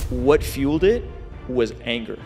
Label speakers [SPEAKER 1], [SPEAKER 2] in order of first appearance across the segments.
[SPEAKER 1] What fueled it was anger.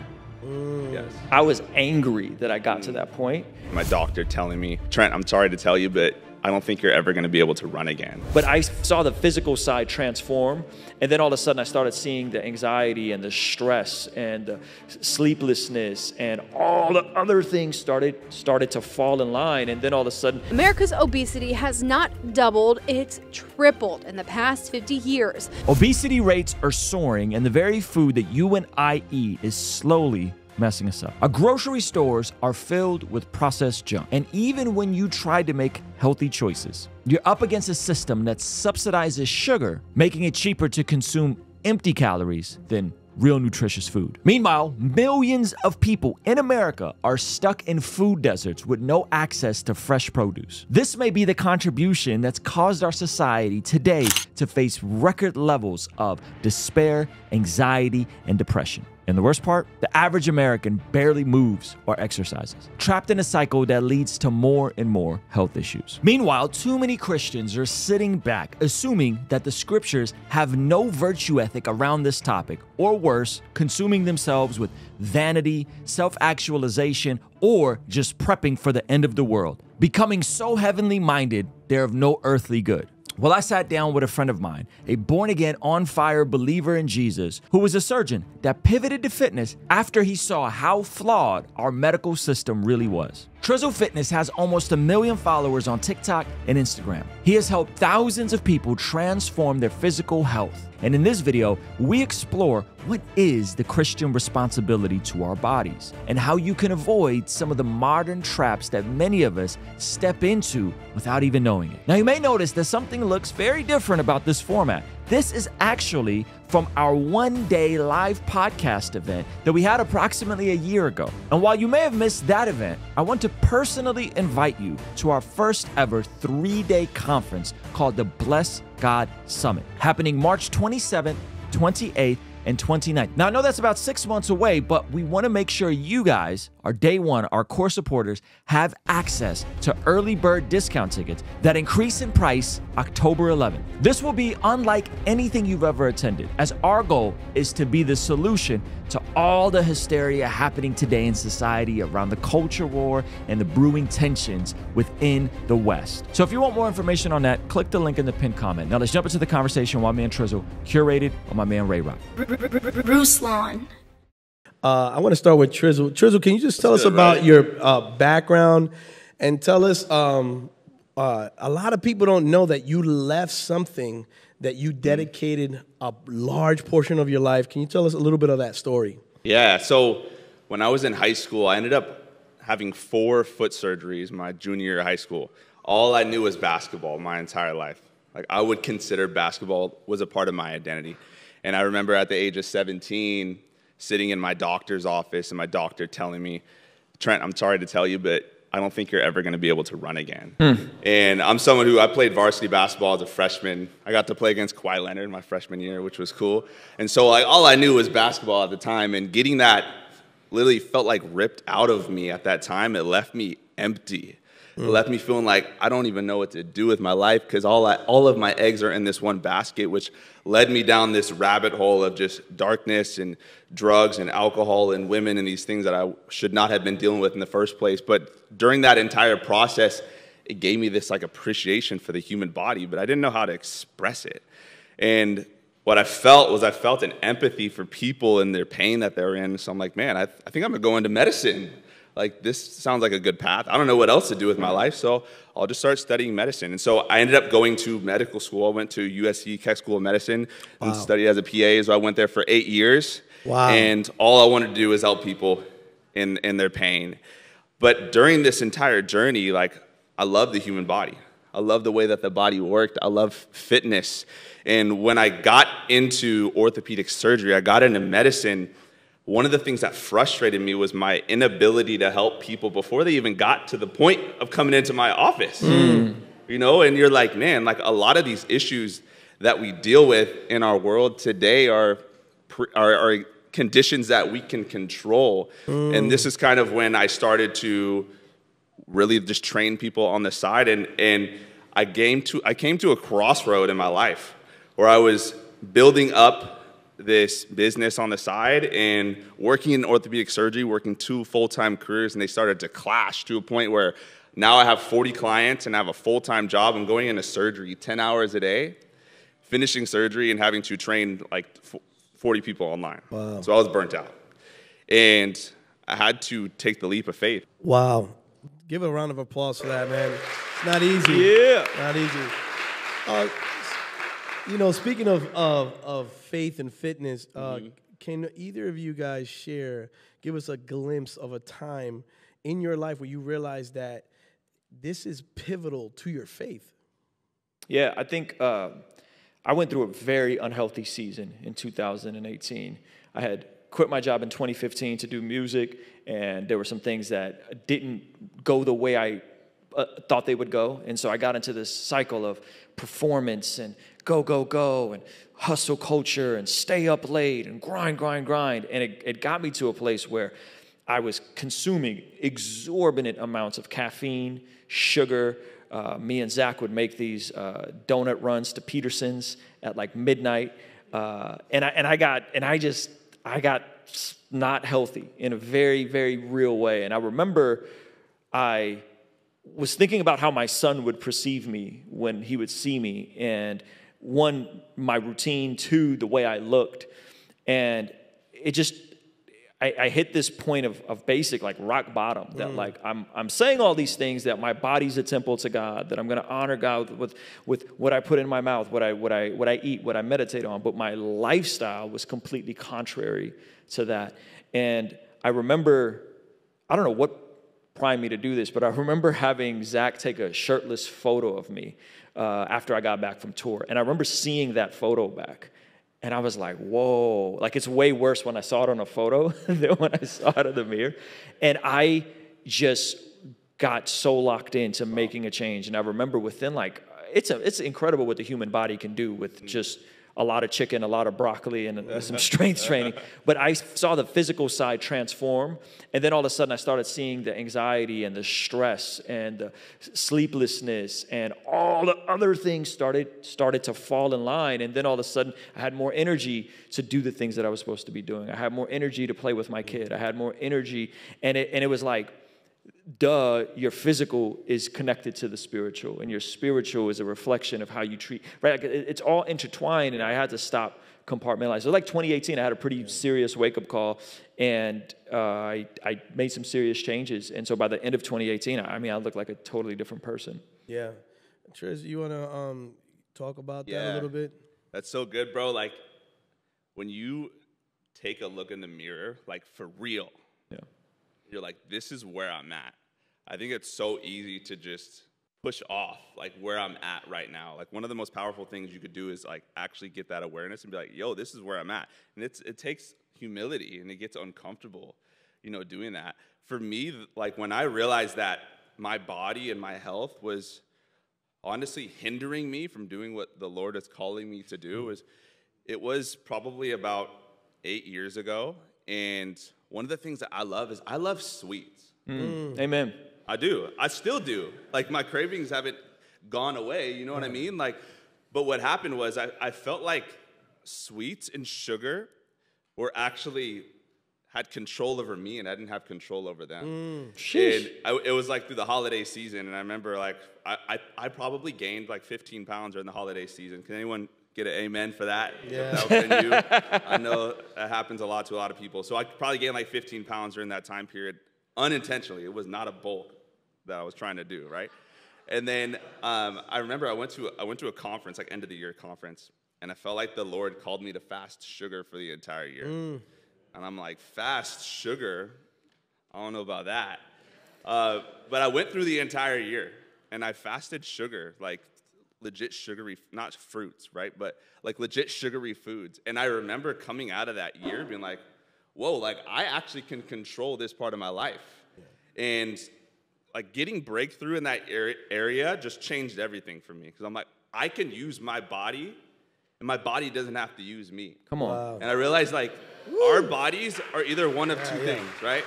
[SPEAKER 2] Yes.
[SPEAKER 1] I was angry that I got to that point.
[SPEAKER 2] My doctor telling me, Trent, I'm sorry to tell you, but I don't think you're ever going to be able to run again.
[SPEAKER 1] But I saw the physical side transform, and then all of a sudden I started seeing the anxiety and the stress and the sleeplessness and all the other things started to fall in line, and then all of a sudden...
[SPEAKER 3] America's obesity has not doubled, it's tripled in the past 50 years.
[SPEAKER 4] Obesity rates are soaring, and the very food that you and I eat is slowly messing us up. Our grocery stores are filled with processed junk. And even when you try to make healthy choices, you're up against a system that subsidizes sugar, making it cheaper to consume empty calories than real nutritious food. Meanwhile, millions of people in America are stuck in food deserts with no access to fresh produce. This may be the contribution that's caused our society today to face record levels of despair, anxiety, and depression. And the worst part, the average American barely moves or exercises, trapped in a cycle that leads to more and more health issues. Meanwhile, too many Christians are sitting back, assuming that the scriptures have no virtue ethic around this topic, or worse, consuming themselves with vanity, self-actualization, or just prepping for the end of the world, becoming so heavenly minded, they're of no earthly good. Well, I sat down with a friend of mine, a born-again, on-fire believer in Jesus, who was a surgeon that pivoted to fitness after he saw how flawed our medical system really was. Trizzle Fitness has almost 1 million followers on TikTok and Instagram. He has helped thousands of people transform their physical health. And in this video, we explore what is the Christian responsibility to our bodies and how you can avoid some of the modern traps that many of us step into without even knowing it. Now, you may notice that something looks very different about this format. This is actually from our one-day live podcast event that we had approximately a year ago. And while you may have missed that event, I want to personally invite you to our first ever 3-day conference called the Bless God Summit, happening March 27th, 28th, and 29th. Now, I know that's about 6 months away, but we want to make sure you guys, our day one, our core supporters, have access to early bird discount tickets that increase in price October 11th. This will be unlike anything you've ever attended, as our goal is to be the solution to all the hysteria happening today in society around the culture war and the brewing tensions within the West. So if you want more information on that, click the link in the pinned comment. Now let's jump into the conversation with my man Trizzle, curated by my man Ray Rock.
[SPEAKER 5] Ruslan.
[SPEAKER 6] I want to start with Trizzle. Trizzle, can you just tell us about your background and tell us, a lot of people don't know that you left something that you dedicated a large portion of your life. Can you tell us a little bit of that story?
[SPEAKER 2] Yeah, so when I was in high school, I ended up having 4 foot surgeries my junior year of high school. All I knew was basketball my entire life. Like, I would consider basketball was a part of my identity. And I remember at the age of 17, sitting in my doctor's office and my doctor telling me, Trent, I'm sorry to tell you, but I don't think you're ever going to be able to run again. And I'm someone who, I played varsity basketball as a freshman. I got to play against Klein my freshman year, which was cool. And so like all I knew was basketball at the time, and getting that literally felt like ripped out of me at that time. It left me empty. It left me feeling like I don't even know what to do with my life because all of my eggs are in this one basket, which led me down this rabbit hole of just darkness and drugs and alcohol and women and these things that I should not have been dealing with in the first place. But during that entire process, it gave me this like appreciation for the human body, but I didn't know how to express it. And what I felt was an empathy for people and their pain that they're in. So I'm like, man, I think I'm gonna go into medicine. Like, this sounds like a good path. I don't know what else to do with my life, so I'll just start studying medicine. And so I ended up going to medical school. I went to USC Keck School of Medicine and studied as a PA. So I went there for 8 years. Wow. And all I wanted to do was help people in their pain. But during this entire journey, like, I love the human body. I love the way that the body worked. I love fitness. And when I got into orthopedic surgery, I got into medicine, one of the things that frustrated me was my inability to help people before they even got to the point of coming into my office. You know, and you're like, man, like a lot of these issues that we deal with in our world today are conditions that we can control. And this is kind of when I started to really just train people on the side. And I came to a crossroad in my life where I was building up this business on the side and working in orthopedic surgery, working 2 full-time careers, and they started to clash to a point where now I have 40 clients and I have a full-time job. I'm going into surgery 10 hours a day, finishing surgery and having to train like 40 people online. Wow. So I was burnt out. And I had to take the leap of faith.
[SPEAKER 6] Wow. Give a round of applause for that, man. It's not easy.
[SPEAKER 1] Yeah.
[SPEAKER 6] Not easy. You know, speaking of faith and fitness, can either of you guys give us a glimpse of a time in your life where you realized that this is pivotal to your faith?
[SPEAKER 1] Yeah, I think I went through a very unhealthy season in 2018. I had quit my job in 2015 to do music, and there were some things that didn't go the way I thought they would go. And so I got into this cycle of performance and go, and hustle culture and stay up late and grind. And it got me to a place where I was consuming exorbitant amounts of caffeine, sugar. Me and Zach would make these donut runs to Peterson's at like midnight. And I got not healthy in a very, very real way. And I remember I was thinking about how my son would perceive me when he would see me. And 1, my routine, 2, the way I looked. And it just, I hit this point of basic, like rock bottom, that like I'm saying all these things, that my body's a temple to God, that I'm going to honor God with what I put in my mouth, what I eat, what I meditate on. But my lifestyle was completely contrary to that. And I remember, I don't know what primed me to do this, but I remember having Zach take a shirtless photo of me after I got back from tour. And I remember seeing that photo back. And I was like, whoa, like it's way worse when I saw it on a photo than when I saw it in the mirror. And I just got so locked into making a change. And I remember within like, it's incredible what the human body can do with just a lot of chicken, a lot of broccoli, and some strength training. But I saw the physical side transform. And then all of a sudden I started seeing the anxiety and the stress and the sleeplessness and all the other things started to fall in line. And then all of a sudden I had more energy to do the things that I was supposed to be doing. I had more energy to play with my kid. I had more energy. And it was like, duh, your physical is connected to the spiritual, and your spiritual is a reflection of how you treat, right? Like it's all intertwined, and I had to stop compartmentalizing. So like 2018, I had a pretty serious wake-up call, and I made some serious changes. And so by the end of 2018, I looked like a totally different person.
[SPEAKER 6] Yeah. Triz, you want to talk about that a little bit?
[SPEAKER 2] That's so good, bro. Like, when you take a look in the mirror, like, for real, you're like, this is where I'm at. I think it's so easy to just push off, like, where I'm at right now. Like, one of the most powerful things you could do is, like, actually get that awareness and be like, yo, this is where I'm at. And it takes humility, and it gets uncomfortable, doing that. For me, like, when I realized that my body and my health was honestly hindering me from doing what the Lord is calling me to do, it was probably about 8 years ago. And one of the things that I love is I love sweets.
[SPEAKER 1] Amen.
[SPEAKER 2] I do. I still do. Like, my cravings haven't gone away, you know what I mean? Like, but what happened was I felt like sweets and sugar were actually had control over me, and I didn't have control over them. And it was like through the holiday season, and I remember like I probably gained like 15 pounds during the holiday season. Can anyone get an amen for that?
[SPEAKER 6] Yeah.
[SPEAKER 2] That was in you. I know that happens a lot to a lot of people. So I probably gained like 15 pounds during that time period unintentionally. It was not a bulk that I was trying to do, right? And then I remember I went to a conference, like end of the year conference, and I felt like the Lord called me to fast sugar for the entire year. And I'm like, fast sugar? I don't know about that. But I went through the entire year, and I fasted sugar, like legit sugary, not fruits, right? But like legit sugary foods. And I remember coming out of that year being like, whoa, like I actually can control this part of my life. And like getting breakthrough in that area just changed everything for me. Because I'm like, I can use my body, and my body doesn't have to use me.
[SPEAKER 1] Come on.
[SPEAKER 6] Wow.
[SPEAKER 2] And I realized like our bodies are either one of two things, right?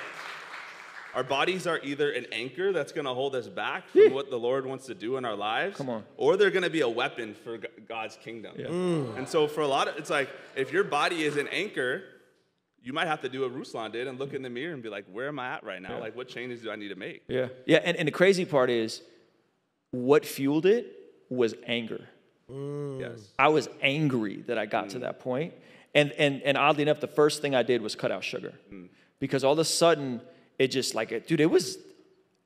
[SPEAKER 2] Our bodies are either an anchor that's going to hold us back from what the Lord wants to do in our lives.
[SPEAKER 1] Come on.
[SPEAKER 2] Or they're going to be a weapon for God's kingdom.
[SPEAKER 1] Yeah.
[SPEAKER 2] And so for a lot of, it's like, if your body is an anchor, you might have to do what Ruslan did and look in the mirror and be like, where am I at right now?
[SPEAKER 1] Yeah.
[SPEAKER 2] Like, what changes do I need to make?
[SPEAKER 1] Yeah. Yeah. And the crazy part is, what fueled it was anger.
[SPEAKER 2] Yes.
[SPEAKER 1] I was angry that I got to that point. And oddly enough, the first thing I did was cut out sugar. Because all of a sudden, it just like, dude, it was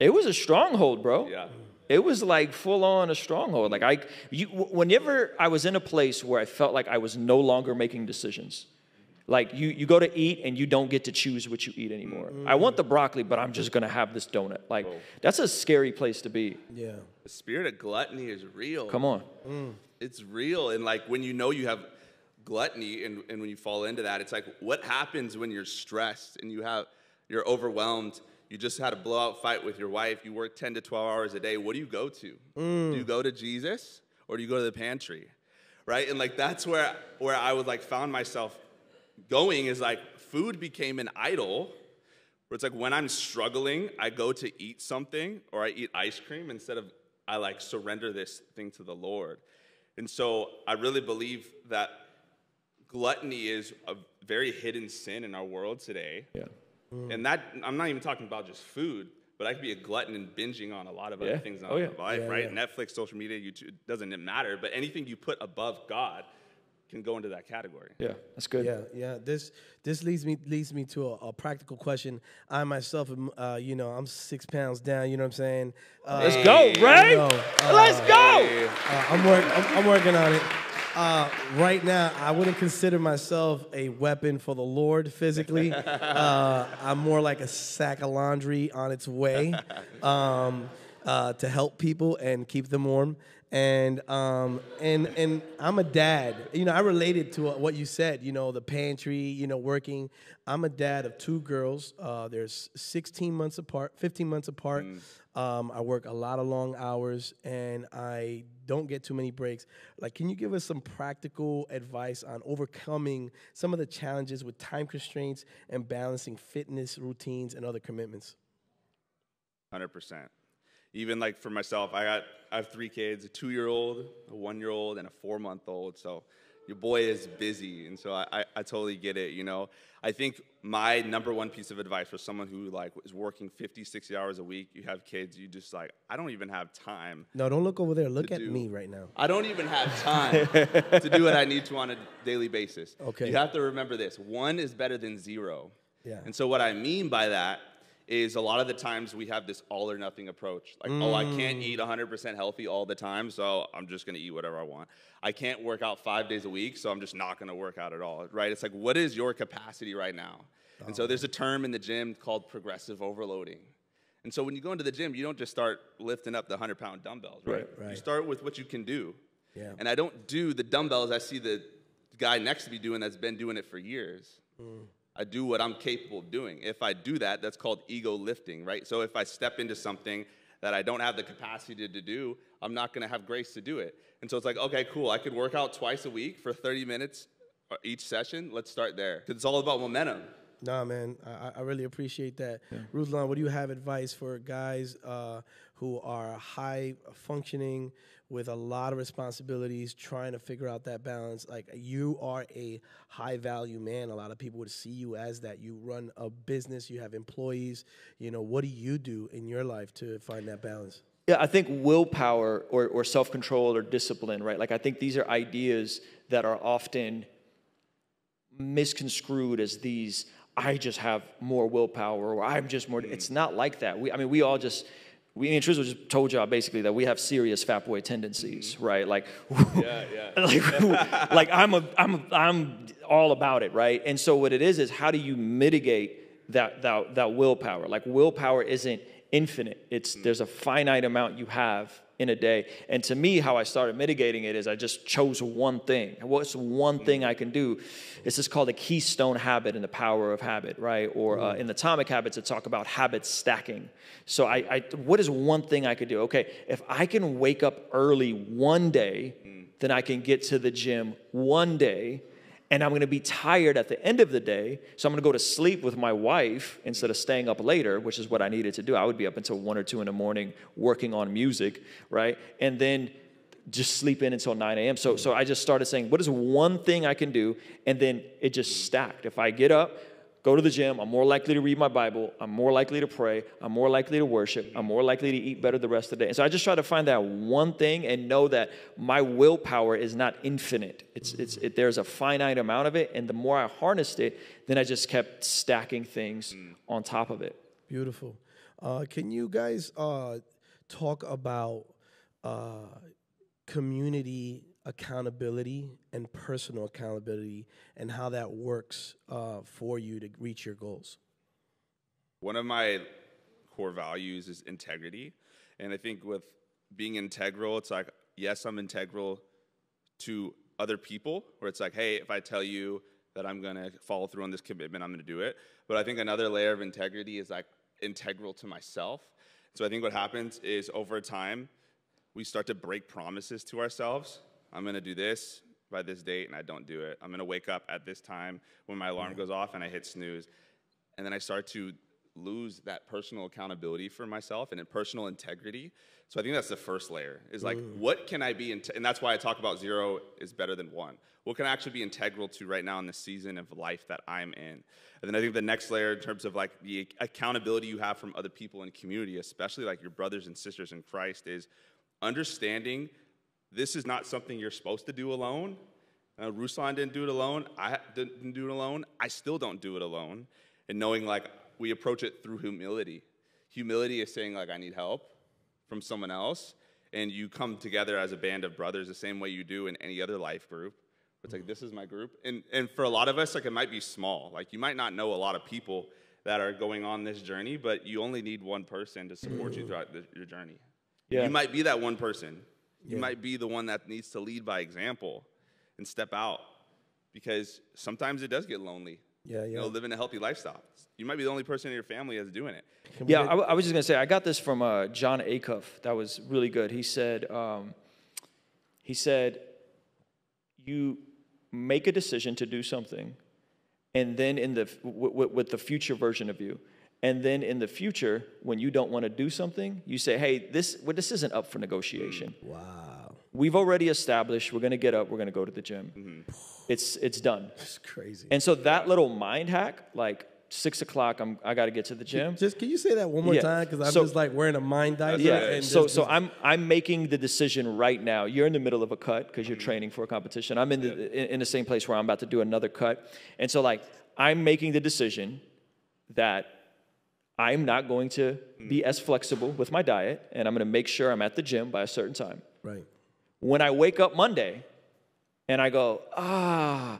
[SPEAKER 1] a stronghold, bro.
[SPEAKER 2] Yeah.
[SPEAKER 1] It was like full on a stronghold. Like whenever I was in a place where I felt like I was no longer making decisions, like you go to eat and you don't get to choose what you eat anymore. I want the broccoli, but I'm just going to have this donut. Like, that's a scary place to be.
[SPEAKER 6] Yeah.
[SPEAKER 2] The spirit of gluttony is real.
[SPEAKER 1] Come on.
[SPEAKER 2] It's real. And like when you know you have gluttony and when you fall into that, it's like, what happens when you're stressed and you're overwhelmed? You just had a blowout fight with your wife. You work 10 to 12 hours a day. What do you go to? Do you go to Jesus or do you go to the pantry? Right? And like, that's where I would like found myself going, is like food became an idol, where it's like when I'm struggling, I go to eat something or I eat ice cream instead of I like surrender this thing to the Lord. And so I really believe that gluttony is a very hidden sin in our world today.
[SPEAKER 1] Yeah.
[SPEAKER 2] And that, I'm not even talking about just food, but I could be a glutton and binging on a lot of other things in my life, right? Netflix, social media, YouTube, it doesn't matter. But anything you put above God can go into that category.
[SPEAKER 1] Yeah, that's good.
[SPEAKER 6] Yeah. This leads me to a practical question. I myself, I'm 6 pounds down. You know what I'm saying?
[SPEAKER 1] Let's go, Ray. Let's go.
[SPEAKER 6] I'm working on it. Right now, I wouldn't consider myself a weapon for the Lord physically. I'm more like a sack of laundry on its way to help people and keep them warm. And I'm a dad. I related to what you said, the pantry, working. I'm a dad of 2 girls. They're 15 months apart. I work a lot of long hours, and I don't get too many breaks. Like, can you give us some practical advice on overcoming some of the challenges with time constraints and balancing fitness routines and other commitments?
[SPEAKER 2] 100%. Even like for myself, I have 3 kids, a 2-year-old, a 1-year-old, and a 4-month-old. So your boy is busy, and so I totally get it, I think my number one piece of advice for someone who like is working 50, 60 hours a week, you have kids, you just like, I don't even have time.
[SPEAKER 6] No, don't look over there. Look at me right now.
[SPEAKER 2] I don't even have time to do what I need to on a daily basis.
[SPEAKER 6] Okay.
[SPEAKER 2] You have to remember this. 1 is better than 0.
[SPEAKER 6] Yeah.
[SPEAKER 2] And so what I mean by that is a lot of the times we have this all or nothing approach. Like, I can't eat 100% healthy all the time, so I'm just going to eat whatever I want. I can't work out 5 days a week, so I'm just not going to work out at all, right? It's like, what is your capacity right now? And so there's a term in the gym called progressive overloading. And so when you go into the gym, you don't just start lifting up the 100-pound dumbbells, right? You start with what you can do.
[SPEAKER 6] Yeah.
[SPEAKER 2] And I don't do the dumbbells I see the guy next to me doing that's been doing it for years. I do what I'm capable of doing. If I do that, that's called ego lifting, right? So if I step into something that I don't have the capacity to do, I'm not going to have grace to do it. And so it's like, okay, cool. I could work out twice a week for 30 minutes each session. Let's start there. Because it's all about momentum.
[SPEAKER 6] Nah, man, I really appreciate that. Yeah. Ruslan, what do you have advice for guys who are high functioning with a lot of responsibilities, trying to figure out that balance? Like, you are a high value man. A lot of people would see you as that. You run a business, you have employees. What do you do in your life to find that balance?
[SPEAKER 1] Yeah, I think willpower or self-control or discipline, right? Like, I think these are ideas that are often misconstrued as these, I just have more willpower, or I'm just more. It's not like that. We Trizzo just told y'all basically that we have serious fat boy tendencies, right? Like, like I'm all about it, right? And so what it is how do you mitigate that willpower? Like, willpower isn't infinite. There's a finite amount you have in a day. And to me, how I started mitigating it is I just chose one thing. What's one thing I can do? It's just called a keystone habit in the power of habit, right? Or in the Atomic Habits, it talk about habit stacking. So what is one thing I could do? Okay, if I can wake up early one day, then I can get to the gym one day, and I'm going to be tired at the end of the day, so I'm going to go to sleep with my wife instead of staying up later, which is what I needed to do. I would be up until 1 or 2 in the morning working on music, right? And then just sleep in until 9 a.m. So I just started saying, what is one thing I can do? And then it just stacked. If I get up, go to the gym, I'm more likely to read my Bible, I'm more likely to pray, I'm more likely to worship, I'm more likely to eat better the rest of the day. And so I just try to find that one thing and know that my willpower is not infinite. There's a finite amount of it, and the more I harnessed it, then I just kept stacking things on top of it.
[SPEAKER 6] Beautiful. Can you guys talk about community accountability and personal accountability and how that works for you to reach your goals?
[SPEAKER 2] One of my core values is integrity. And I think with being integral, it's like, yes, I'm integral to other people, where it's like, hey, if I tell you that I'm going to follow through on this commitment, I'm going to do it. But I think another layer of integrity is like integral to myself. So I think what happens is over time, we start to break promises to ourselves. I'm going to do this by this date, and I don't do it. I'm going to wake up at this time when my alarm goes off, and I hit snooze. And then I start to lose that personal accountability for myself and in personal integrity. So I think that's the first layer, is like, what can I be, and that's why I talk about 0 is better than 1. What can I actually be integral to right now in the season of life that I'm in? And then I think the next layer in terms of like the accountability you have from other people in community, especially like your brothers and sisters in Christ, is understanding this is not something you're supposed to do alone. Ruslan didn't do it alone. I didn't do it alone. I still don't do it alone. And knowing like we approach it through humility. Humility is saying like I need help from someone else. And you come together as a band of brothers the same way you do in any other life group. It's like, this is my group. And for a lot of us, like it might be small. Like you might not know a lot of people that are going on this journey, but you only need one person to support you throughout your journey. Yeah. You might be that one person. You might be the one that needs to lead by example and step out, because sometimes it does get lonely. You know, living a healthy lifestyle. You might be the only person in your family that's doing it.
[SPEAKER 1] I was just going to say, I got this from John Acuff. That was really good. He said, you make a decision to do something, and then with the future version of you. And then in the future, when you don't want to do something, you say, hey, this isn't up for negotiation. Wow. We've already established we're going to get up, we're going to go to the gym. It's done.
[SPEAKER 6] It's crazy.
[SPEAKER 1] And so that little mind hack, like 6 o'clock, I got to get to the gym.
[SPEAKER 6] Can you say that one more time? Because I'm just like wearing a mind diaper.
[SPEAKER 1] Yeah. I'm making the decision right now. You're in the middle of a cut because you're training for a competition. I'm in the same place where I'm about to do another cut. And so like I'm making the decision that I'm not going to be as flexible with my diet, and I'm going to make sure I'm at the gym by a certain time.
[SPEAKER 6] Right.
[SPEAKER 1] When I wake up Monday and I go, I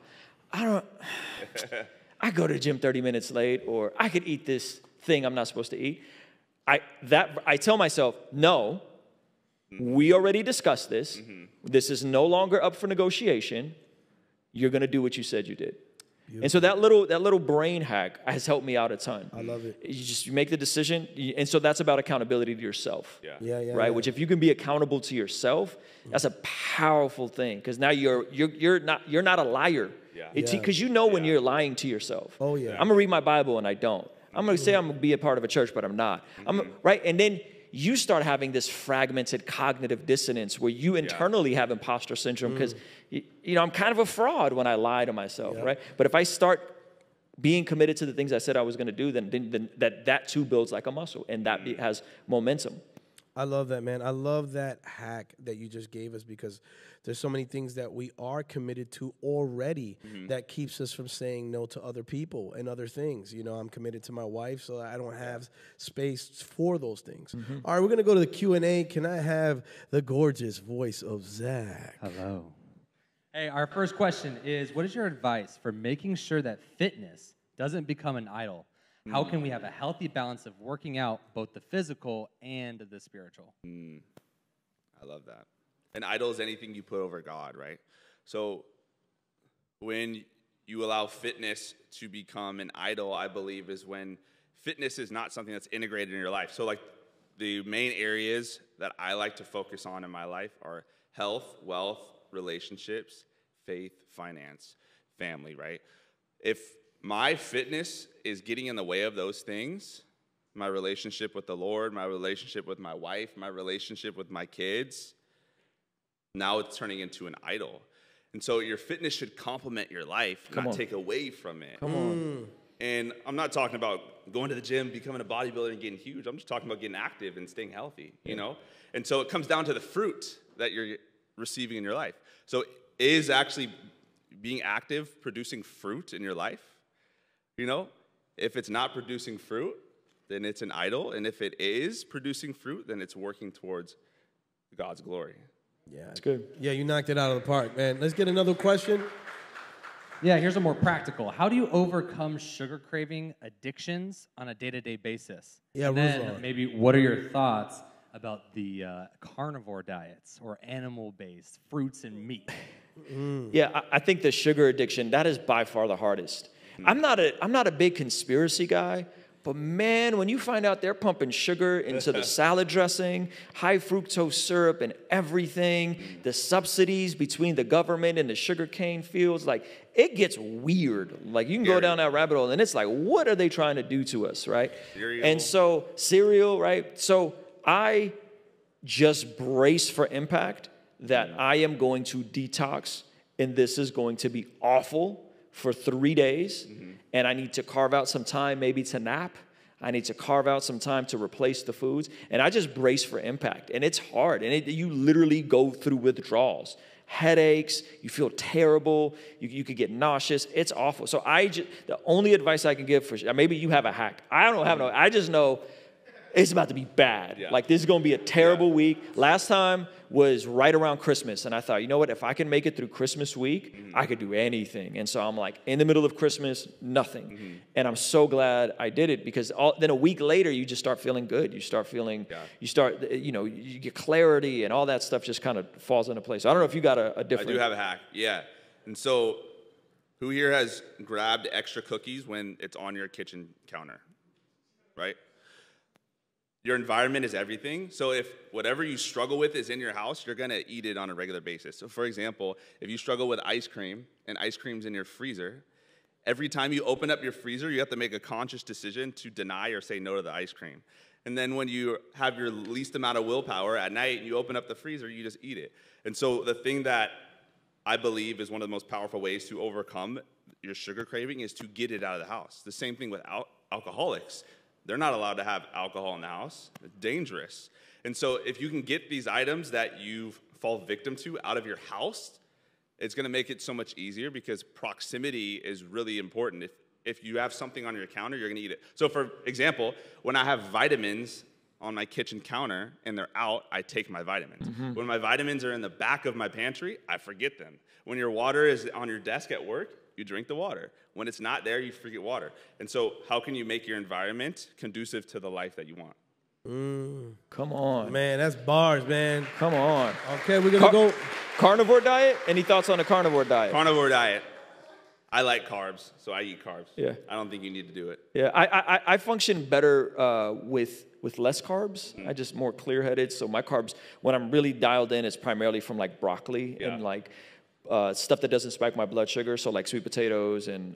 [SPEAKER 1] go to the gym 30 minutes late, or I could eat this thing I'm not supposed to eat. I tell myself, no, we already discussed this. This is no longer up for negotiation. You're going to do what you said you did. Beautiful. And so that little brain hack has helped me out a ton.
[SPEAKER 6] I love it.
[SPEAKER 1] You make the decision, and so that's about accountability to yourself. Right. Which if you can be accountable to yourself, that's a powerful thing, because now you're not a liar. Because you know when you're lying to yourself.
[SPEAKER 6] Oh yeah.
[SPEAKER 1] I'm gonna read my Bible and I don't. I'm gonna say I'm gonna be a part of a church, but I'm not. Right. And then you start having this fragmented cognitive dissonance where you internally have imposter syndrome because, I'm kind of a fraud when I lie to myself, right? But if I start being committed to the things I said I was going to do, then that too builds like a muscle, and that has momentum.
[SPEAKER 6] I love that, man. I love that hack that you just gave us, because there's so many things that we are committed to already that keeps us from saying no to other people and other things. I'm committed to my wife, so I don't have space for those things. All right, we're going to go to the Q&A. Can I have the gorgeous voice of Zach?
[SPEAKER 7] Hello. Hey, our first question is, what is your advice for making sure that fitness doesn't become an idol? How can we have a healthy balance of working out both the physical and the spiritual?
[SPEAKER 2] I love that. An idol is anything you put over God, right? So when you allow fitness to become an idol, I believe, is when fitness is not something that's integrated in your life. So like the main areas that I like to focus on in my life are health, wealth, relationships, faith, finance. family, right? If my fitness is getting in the way of those things, my relationship with the Lord, my relationship with my wife, my relationship with my kids, now it's turning into an idol. And so your fitness should complement your life, not take away from it.
[SPEAKER 1] Come on.
[SPEAKER 2] And I'm not talking about going to the gym, becoming a bodybuilder, and getting huge. I'm just talking about getting active and staying healthy, you know? And so it comes down to the fruit that you're receiving in your life. So is actually being active producing fruit in your life? You know? If it's not producing fruit, then it's an idol. And if it is producing fruit, then it's working towards God's glory.
[SPEAKER 6] Yeah,
[SPEAKER 1] It's good.
[SPEAKER 6] Yeah, you knocked it out of the park, man. Let's get another question.
[SPEAKER 7] Yeah, here's a more practical. How do you overcome sugar craving addictions on a day-to-day basis?
[SPEAKER 6] Yeah,
[SPEAKER 7] and then
[SPEAKER 6] Ruslan.
[SPEAKER 7] maybe what are your thoughts about the carnivore diets or animal-based fruits and meat?
[SPEAKER 1] Yeah, I think the sugar addiction, that is by far the hardest. I'm not a big conspiracy guy, but man, when you find out they're pumping sugar into the salad dressing, high fructose syrup and everything, the subsidies between the government and the sugarcane fields, like it gets weird. Like you can go down that rabbit hole and it's like, what are they trying to do to us, right? And so cereal, right? So I just brace for impact that I am going to detox and this is going to be awful for 3 days, and I need to carve out some time maybe to nap. I need to carve out some time to replace the foods, and I just brace for impact. And it's hard, and you literally go through withdrawals, headaches, you feel terrible, you could get nauseous. It's awful. So the only advice I can give for maybe you have a hack. I don't have no. I just know it's about to be bad.
[SPEAKER 2] Yeah.
[SPEAKER 1] Like this is going to be a terrible week. Last time was right around Christmas. And I thought, you know what? If I can make it through Christmas week, I could do anything. And so I'm like, in the middle of Christmas, nothing. And I'm so glad I did it because then a week later, you just start feeling good. You start feeling, you get clarity and all that stuff just kind of falls into place. So I don't know if you got a different.
[SPEAKER 2] I do have a hack, yeah. And so who here has grabbed extra cookies when it's on your kitchen counter, right? Your environment is everything. So if whatever you struggle with is in your house, you're going to eat it on a regular basis. So for example, if you struggle with ice cream and ice cream's in your freezer, every time you open up your freezer, you have to make a conscious decision to deny or say no to the ice cream. And then when you have your least amount of willpower at night and you open up the freezer, you just eat it. And so the thing that I believe is one of the most powerful ways to overcome your sugar craving is to get it out of the house. The same thing with alcoholics. They're not allowed to have alcohol in the house. It's dangerous. And so if you can get these items that you fall victim to out of your house, it's going to make it so much easier because proximity is really important. If you have something on your counter, you're going to eat it. So for example, when I have vitamins on my kitchen counter and they're out, I take my vitamins. When my vitamins are in the back of my pantry, I forget them. When your water is on your desk at work, you drink the water. When it's not there, you forget water. And so how can you make your environment conducive to the life that you want?
[SPEAKER 1] Come on.
[SPEAKER 6] Man, that's bars, man.
[SPEAKER 1] Come on.
[SPEAKER 6] Okay, we're going to go.
[SPEAKER 1] Carnivore diet? Any thoughts on the carnivore diet?
[SPEAKER 2] Carnivore diet. I like carbs, so I eat carbs.
[SPEAKER 1] Yeah.
[SPEAKER 2] I don't think you need to do it.
[SPEAKER 1] Yeah, I function better with less carbs. I just more clear-headed. So my carbs, when I'm really dialed in, it's primarily from like broccoli and like stuff that doesn't spike my blood sugar. So like sweet potatoes and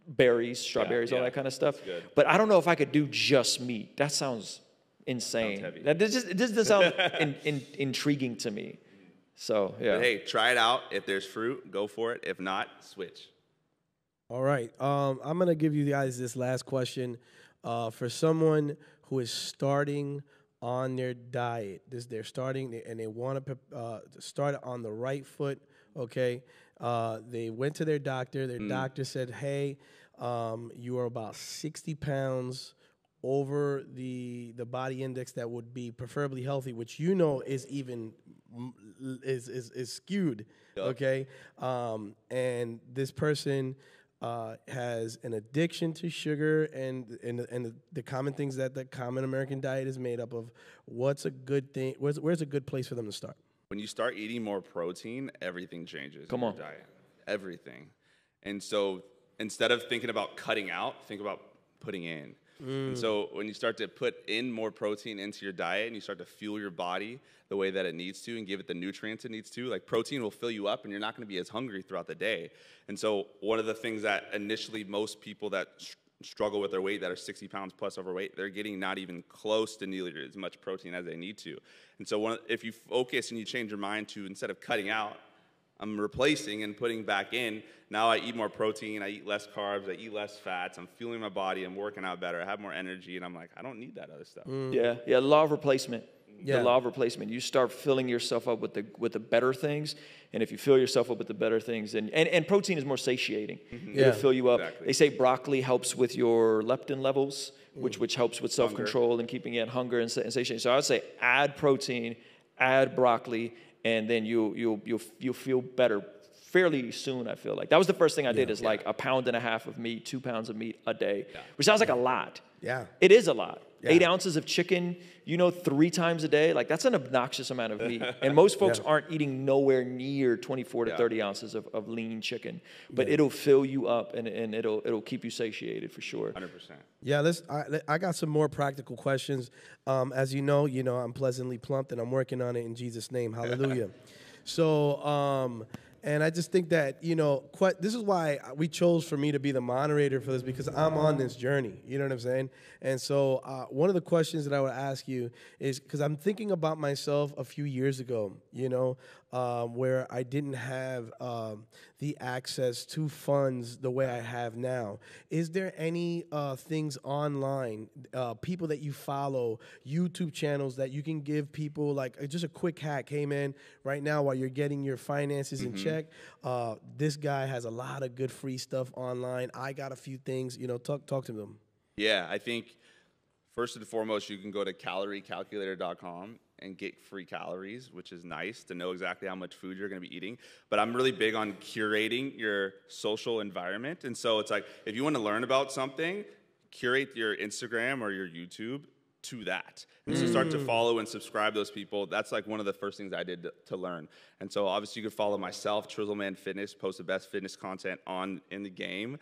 [SPEAKER 1] berries, strawberries, all that kind of stuff. But I don't know if I could do just meat. That sounds insane.
[SPEAKER 2] Sounds heavy.
[SPEAKER 1] It just doesn't sound intriguing to me. So, yeah.
[SPEAKER 2] But hey, try it out. If there's fruit, go for it. If not, switch.
[SPEAKER 6] All right. I'm going to give you guys this last question. For someone who is starting on their diet, they're starting and they want to start on the right foot, okay? They went to their doctor. Their doctor said, hey, you are about 60 pounds over the body index that would be preferably healthy, which you know is even is skewed, okay? And this person has an addiction to sugar and the common things that the common American diet is made up of. What's a good thing? Where's a good place for them to start?
[SPEAKER 2] When you start eating more protein, everything changes
[SPEAKER 1] Come
[SPEAKER 2] in
[SPEAKER 1] on.
[SPEAKER 2] your diet. Everything. And so instead of thinking about cutting out, think about putting in. And so when you start to put in more protein into your diet and you start to fuel your body the way that it needs to and give it the nutrients it needs to, like protein will fill you up and you're not going to be as hungry throughout the day. And so one of the things that initially most people that struggle with their weight, that are 60 pounds plus overweight, they're getting not even close to nearly as much protein as they need to. And so if you focus and you change your mind to, instead of cutting out, I'm replacing and putting back in. Now I eat more protein, I eat less carbs, I eat less fats, I'm fueling my body, I'm working out better, I have more energy, and I'm like, I don't need that other stuff.
[SPEAKER 1] Yeah, law of replacement.
[SPEAKER 6] Yeah.
[SPEAKER 1] The law of replacement. You start filling yourself up with the better things, and if you fill yourself up with the better things, and protein is more satiating. It'll fill you up.
[SPEAKER 2] Exactly.
[SPEAKER 1] They say broccoli helps with your leptin levels, which helps with self-control and keeping in hunger and satiation. So I would say add protein, add broccoli, and then you'll feel better fairly soon. I feel like that was the first thing I did is like 1.5 pounds of meat, 2 pounds of meat a day, which sounds like a lot.
[SPEAKER 6] Yeah,
[SPEAKER 1] it is a lot.
[SPEAKER 6] Yeah.
[SPEAKER 1] 8 ounces of chicken, 3 times a day, like that's an obnoxious amount of meat. And most folks aren't eating nowhere near 24 to 30 ounces of lean chicken, but it'll fill you up and it'll keep you satiated for sure.
[SPEAKER 2] 100%.
[SPEAKER 6] Yeah, I got some more practical questions. As you know, I'm pleasantly plumped, and I'm working on it in Jesus' name. Hallelujah. So, and I just think that, this is why we chose for me to be the moderator for this, because I'm on this journey. You know what I'm saying? And so one of the questions that I would ask you is, because I'm thinking about myself a few years ago, where I didn't have the access to funds the way I have now. Is there any things online, people that you follow, YouTube channels that you can give people, like just a quick hack? Hey, man, right now while you're getting your finances in check, this guy has a lot of good free stuff online. I got a few things, talk to them.
[SPEAKER 2] Yeah, I think first and foremost, you can go to caloriecalculator.com and get free calories, which is nice to know exactly how much food you're going to be eating. But I'm really big on curating your social environment. And so it's like, if you want to learn about something, curate your Instagram or your YouTube to that. And so start to follow and subscribe those people. That's like one of the first things I did to learn. And so obviously you can follow myself, Trizzleman Fitness, post the best fitness content in the game.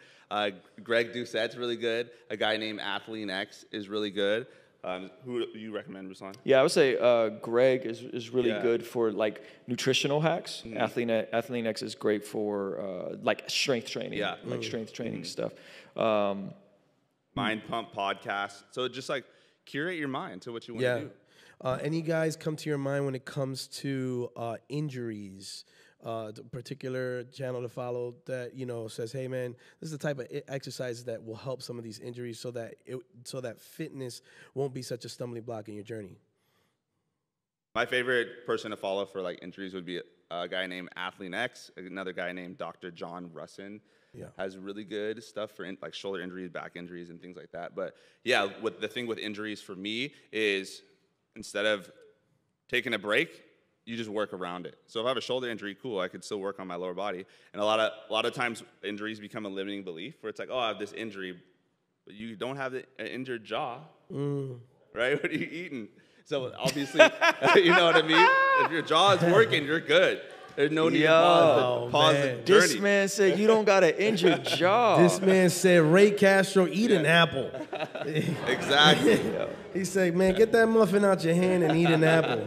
[SPEAKER 2] Greg Doucette's really good. A guy named Athlean is really good. Who do you recommend, Ruslan?
[SPEAKER 1] Yeah, I would say Greg is really good for like nutritional hacks. Athlean is great for like strength training, like strength training stuff.
[SPEAKER 2] Mind Pump podcast. So just like curate your mind to what you want to do.
[SPEAKER 6] Any guys come to your mind when it comes to injuries? A particular channel to follow that says, "Hey, man, this is the type of exercises that will help some of these injuries, so that fitness won't be such a stumbling block in your journey."
[SPEAKER 2] My favorite person to follow for like injuries would be a guy named Athlean another guy named Dr. John Russin. Has really good stuff for like shoulder injuries, back injuries, and things like that. But yeah, the thing with injuries for me is instead of taking a break, you just work around it. So if I have a shoulder injury, cool, I could still work on my lower body. And a lot of times injuries become a limiting belief where it's like, oh, I have this injury, but you don't have an injured jaw, right? What are you eating? So obviously, you know what I mean? If your jaw is working, you're good. There's no need to pause the journey.
[SPEAKER 1] This man said you don't got an injured jaw.
[SPEAKER 6] This man said, Ray Castro, eat an apple.
[SPEAKER 2] Exactly.
[SPEAKER 6] He said, man, get that muffin out your hand and eat an apple.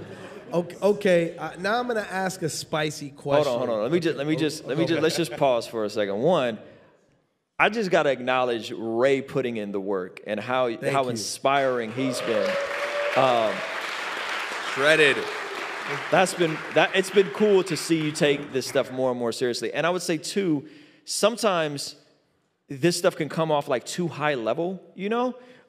[SPEAKER 6] Okay. Now I'm gonna ask a spicy question.
[SPEAKER 1] Hold on. Let's just pause for a second. One, I just gotta acknowledge Ray putting in the work and how inspiring he's been.
[SPEAKER 2] Shredded.
[SPEAKER 1] It's been cool to see you take this stuff more and more seriously. And I would say too, sometimes this stuff can come off like too high level,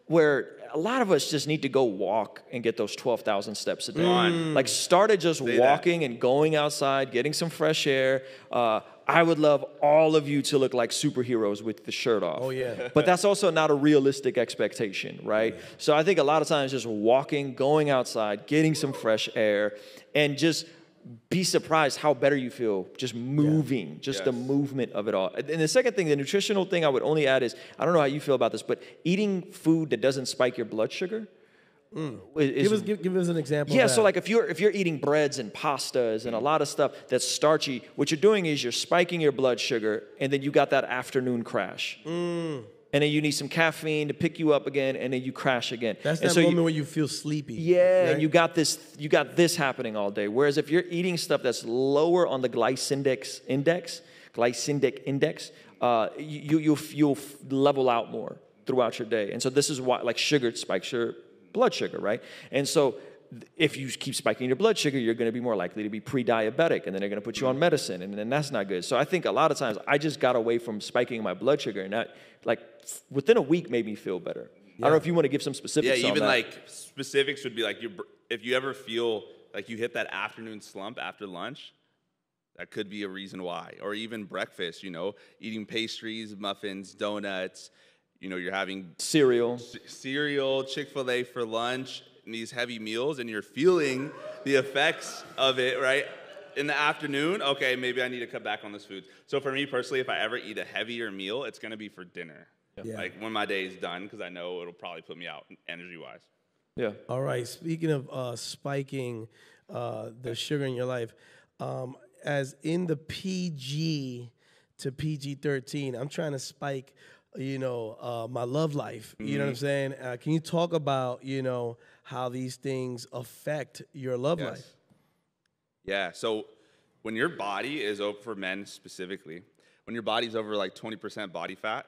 [SPEAKER 1] where a lot of us just need to go walk and get those 12,000 steps a day. Like started just walking and going outside, getting some fresh air. I would love all of you to look like superheroes with the shirt off.
[SPEAKER 6] Oh, yeah.
[SPEAKER 1] But that's also not a realistic expectation, right? So I think a lot of times just walking, going outside, getting some fresh air, and just be surprised how better you feel just moving, the movement of it all. And the second thing, the nutritional thing I would only add is, I don't know how you feel about this, but eating food that doesn't spike your blood sugar.
[SPEAKER 6] Give us an example.
[SPEAKER 1] Yeah,
[SPEAKER 6] of that.
[SPEAKER 1] so like if you're eating breads and pastas and a lot of stuff that's starchy, what you're doing is you're spiking your blood sugar, and then you got that afternoon crash. and then you need some caffeine to pick you up again, and then you crash again.
[SPEAKER 6] That's
[SPEAKER 1] and
[SPEAKER 6] that
[SPEAKER 1] so
[SPEAKER 6] moment where you feel sleepy.
[SPEAKER 1] Yeah,
[SPEAKER 6] right?
[SPEAKER 1] and you got this happening all day. Whereas if you're eating stuff that's lower on the glycemic index, you'll level out more throughout your day. And so this is why, like sugar spikes your blood sugar, right? And so if you keep spiking your blood sugar, you're going to be more likely to be pre-diabetic, and then they're going to put you on medicine, and then that's not good. So I think a lot of times I just got away from spiking my blood sugar, and that, like, within a week made me feel better. I don't know if you want to give some specifics on that.
[SPEAKER 2] Yeah, even like specifics would be like if you ever feel like you hit that afternoon slump after lunch, that could be a reason why. Or even breakfast, eating pastries, muffins, donuts, you're having
[SPEAKER 1] cereal,
[SPEAKER 2] Chick-fil-A for lunch, and these heavy meals, and you're feeling the effects of it, right? In the afternoon, okay, maybe I need to cut back on this food. So for me personally, if I ever eat a heavier meal, it's going to be for dinner. Yeah. Like when my day is done, because I know it'll probably put me out energy-wise.
[SPEAKER 1] Yeah.
[SPEAKER 6] All right. Speaking of spiking the sugar in your life, as in the PG to PG-13, I'm trying to spike, my love life. You know what I'm saying? Can you talk about, how these things affect your love life?
[SPEAKER 2] Yeah. So when your body is over, for men specifically, when your body's over like 20% body fat,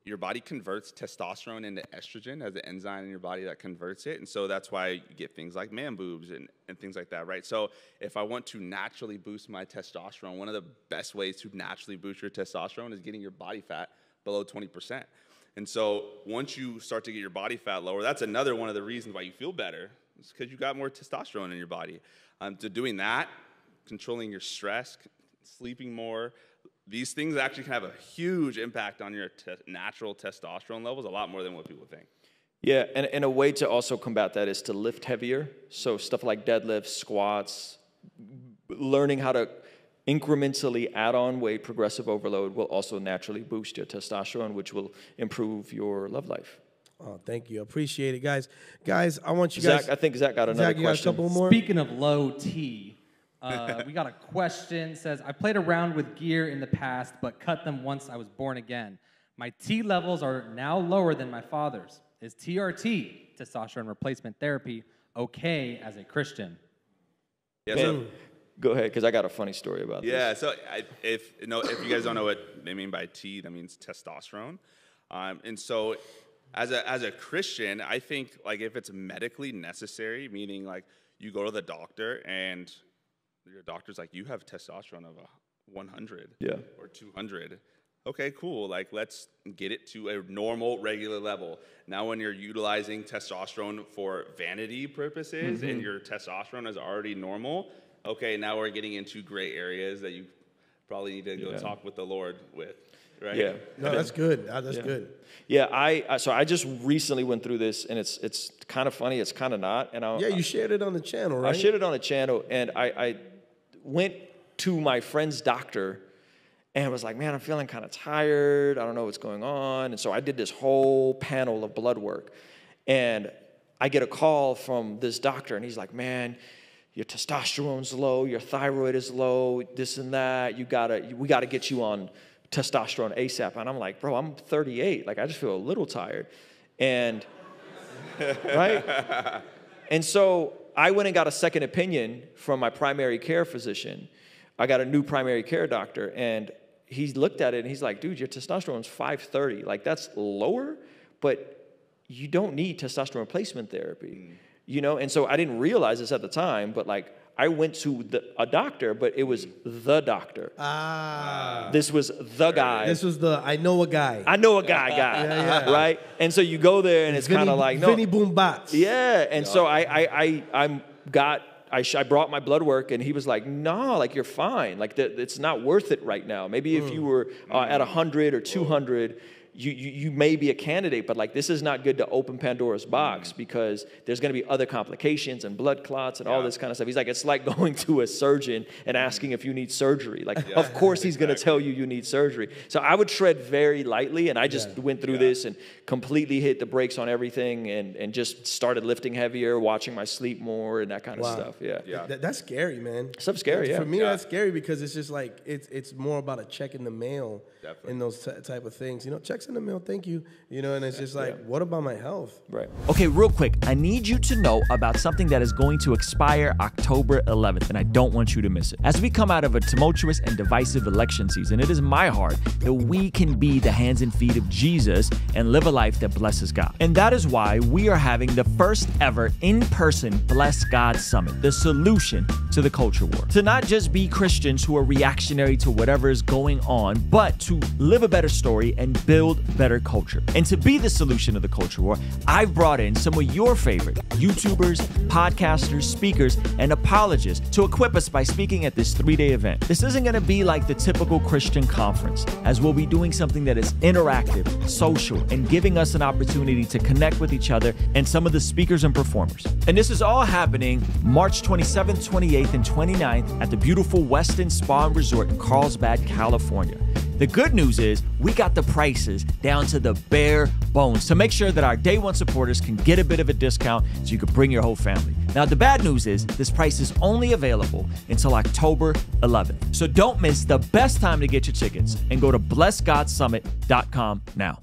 [SPEAKER 2] your body converts testosterone into estrogen as an enzyme in your body that converts it. And so that's why you get things like man boobs and things like that, right? So if I want to naturally boost my testosterone, one of the best ways to naturally boost your testosterone is getting your body fat below 20%. And so once you start to get your body fat lower, that's another one of the reasons why you feel better. It's because you got more testosterone in your body. To doing that, controlling your stress, sleeping more, these things actually can have a huge impact on your natural testosterone levels, a lot more than what people think.
[SPEAKER 1] Yeah, and a way to also combat that is to lift heavier. So stuff like deadlifts, squats, learning how to incrementally add on weight, progressive overload, will also naturally boost your testosterone, which will improve your love life.
[SPEAKER 6] Oh, thank you. Appreciate it, guys. Guys, I want you guys.
[SPEAKER 1] Zach, I think Zach got another question.
[SPEAKER 6] Zach, you got a couple more?
[SPEAKER 7] Speaking of low T, we got a question. Says, I played around with gear in the past, but cut them once I was born again. My T levels are now lower than my father's. Is TRT, testosterone replacement therapy, okay as a Christian?
[SPEAKER 2] Yeah, so,
[SPEAKER 1] go ahead, because I got a funny story about this.
[SPEAKER 2] Yeah, so if you guys don't know what they mean by T, that means testosterone. And so as a Christian, I think like if it's medically necessary, meaning like you go to the doctor and your doctor's like, you have testosterone of 100 or 200. Okay, cool. Like, let's get it to a normal, regular level. Now, when you're utilizing testosterone for vanity purposes and your testosterone is already normal, okay, now we're getting into gray areas that you probably need to go talk with the Lord with, right?
[SPEAKER 1] Yeah.
[SPEAKER 6] No, that's good. That's good.
[SPEAKER 1] Yeah, so I just recently went through this, and it's kind of funny. It's kind of not. And
[SPEAKER 6] you shared it on the channel, right?
[SPEAKER 1] I shared it on the channel, and I went to my friend's doctor and was like, man, I'm feeling kind of tired. I don't know what's going on. And so I did this whole panel of blood work. And I get a call from this doctor, and he's like, man, your testosterone's low, your thyroid is low, this and that. We gotta get you on testosterone ASAP. And I'm like, bro, I'm 38. Like, I just feel a little tired. And, right? And so I went and got a second opinion from my primary care physician. I got a new primary care doctor, and he looked at it, and he's like, dude, your testosterone's 530. Like, that's lower, but you don't need testosterone replacement therapy, And so I didn't realize this at the time, but, like, I went to a doctor, but it was the doctor. This was the guy.
[SPEAKER 6] This was the I know a guy.
[SPEAKER 1] I know a guy, right? And so you go there, and it's kind of like, no.
[SPEAKER 6] Vinny Boom Bots.
[SPEAKER 1] Yeah, and so I brought my blood work, and he was like, no, like, you're fine. Like, it's not worth it right now. Maybe if you were at 100 or 200, you may be a candidate, but like this is not good to open Pandora's box because there's going to be other complications and blood clots and all this kind of stuff. He's like, it's like going to a surgeon and asking if you need surgery. Like, of course he's going to tell you need surgery. So I would tread very lightly, and I just went through this and completely hit the brakes on everything and just started lifting heavier, watching my sleep more and that kind of stuff. Yeah.
[SPEAKER 6] That's scary, man.
[SPEAKER 1] Stuff's scary,
[SPEAKER 6] For me, that's scary because it's just like, it's more about a check in the mail and those type of things. You know, check check's in the mail, thank you. You know, and it's just like, what about my health?
[SPEAKER 1] Right.
[SPEAKER 4] Okay, real quick, I need you to know about something that is going to expire October 11th, and I don't want you to miss it. As we come out of a tumultuous and divisive election season, it is my heart that we can be the hands and feet of Jesus and live a life that blesses God. And that is why we are having the first ever in-person Bless God Summit, the solution to the culture war. To not just be Christians who are reactionary to whatever is going on, but to live a better story and build better culture. And to be the solution to the culture war, I've brought in some of your favorite YouTubers, podcasters, speakers, and apologists to equip us by speaking at this 3-day event. This isn't going to be like the typical Christian conference, as we'll be doing something that is interactive, social, and giving us an opportunity to connect with each other and some of the speakers and performers. And this is all happening March 27th, 28th, and 29th at the beautiful Westin Spa and Resort in Carlsbad, California. The good news is we got the prices down to the bare bones to make sure that our day one supporters can get a bit of a discount so you can bring your whole family. Now, the bad news is this price is only available until October 11th. So don't miss the best time to get your tickets and go to blessgodsummit.com now.